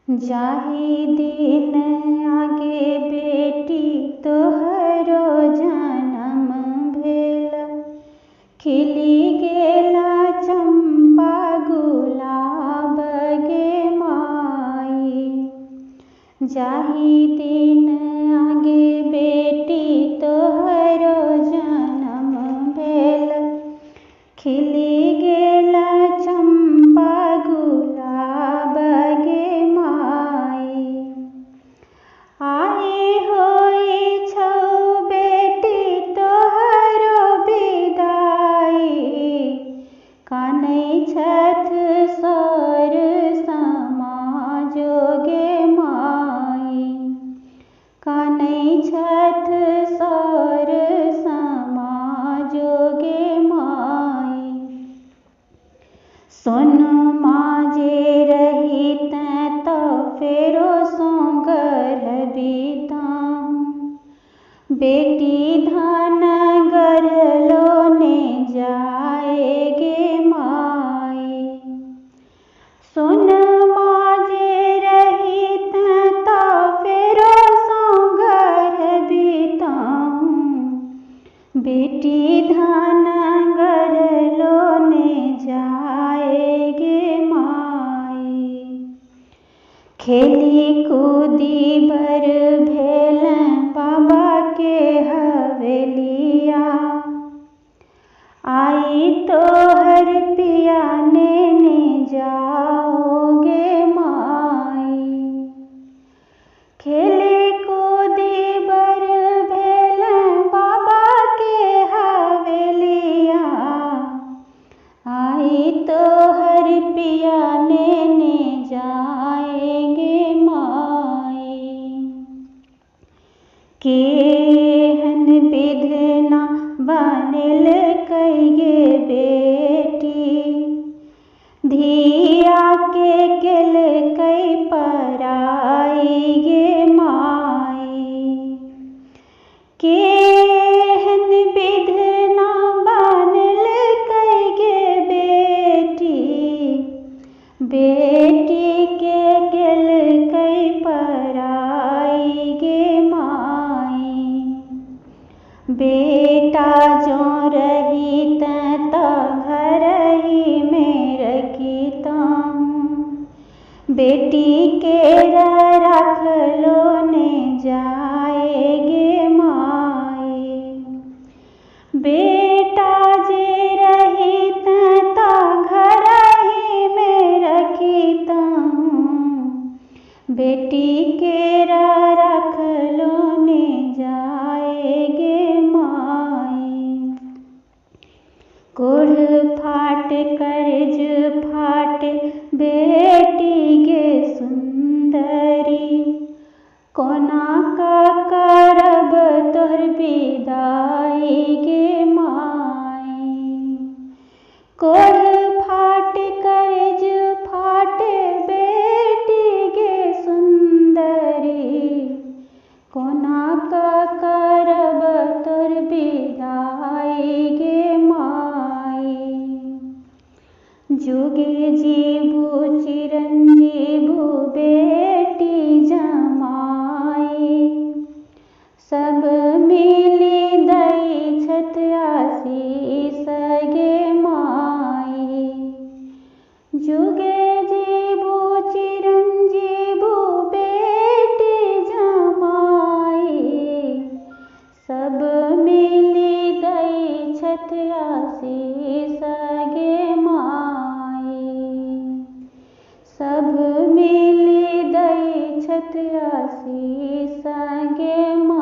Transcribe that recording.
जाहि दिन आगे बेटी तोहरो जनम भेल, खिली गेला चंपा गुलाब गे माई। जाहि दिन आगे बेटी तोहरो जनम भेल, खिली गेला चंपा गुलाब गे माई। आई होई छौ बेटी तोहरो विदाई, कानै छथ सर समाजो गे माई। कानै छथ सर समाजो गे माई। सोनमा जे रहितैं तऽ फेरो सँ गर्भीताम, बेटी धन गढ़लो ने जाए गे माई। सोनमा जे रहितैं तऽ फेरो सँ गर्भीताम, बेटी धन गढ़लो ने जाए गे माई। खेली कूदी बर भेलैं बाबा के हवेलिया, आई तोहर पिया नेने जाओगे माई। खेली कूदी बर भेलैं बाबा के हवेलिया, आई तोहर पिया नेने जाएगे माई। केहन विधना बनेलकै गे बेटी, धिया के केलकै पराई गे माई। केहन विधना बनेलकै गे बेटी, बेटी के केलकै पराई गे माई। बेटा जँ रहितैं तऽ घरही में रखितौं, बेटी केरा राखलो ने जाए गे माई। बेटा जे रहितैं तऽ घरही में रखितौं, बेटी केरा राखलो ने जाए गे माई। कोढ़ फाट कर्ज फाट बेटी गे सुंदरी, कोना कऽ करब तोहर विदाई गे माई। कोढ़ फाट कर्ज फाट बेटी गे सुंदरी, कोना कऽ करब तोहर विदाई गे माई। जुगे जीबू चिरंजीबू बेटी जमाई, सब मिली दै छथ आशीष गे माई। जुगे जीबू चिरंजीबू बेटी जमाई, सब मिली दै छथ आशीष गे माई। सब मिली दै छथ आशीष गे माई।